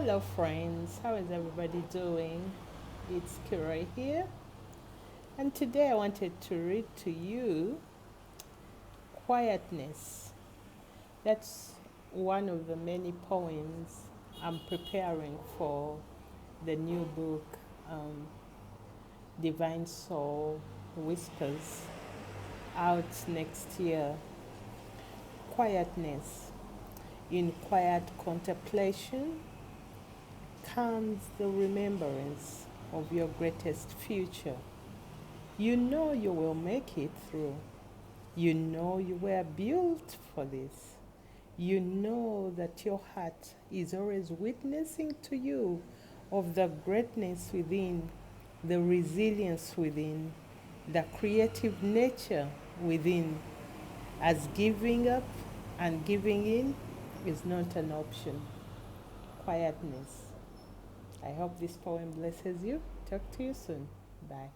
Hello, friends. How is everybody doing? It's Keroy here, and today I wanted to read to you Quietness. That's one of the many poems I'm preparing for the new book, um, Divine Soul Whispers, out next year. Quietness. In quiet contemplation comes the remembrance of your greatest future. You know you will make it through. You know you were built for this. You know that your heart is always witnessing to you of the greatness within, the resilience within, the creative nature within, as giving up and giving in is not an option. Quietness. I hope this poem blesses you. Talk to you soon. Bye.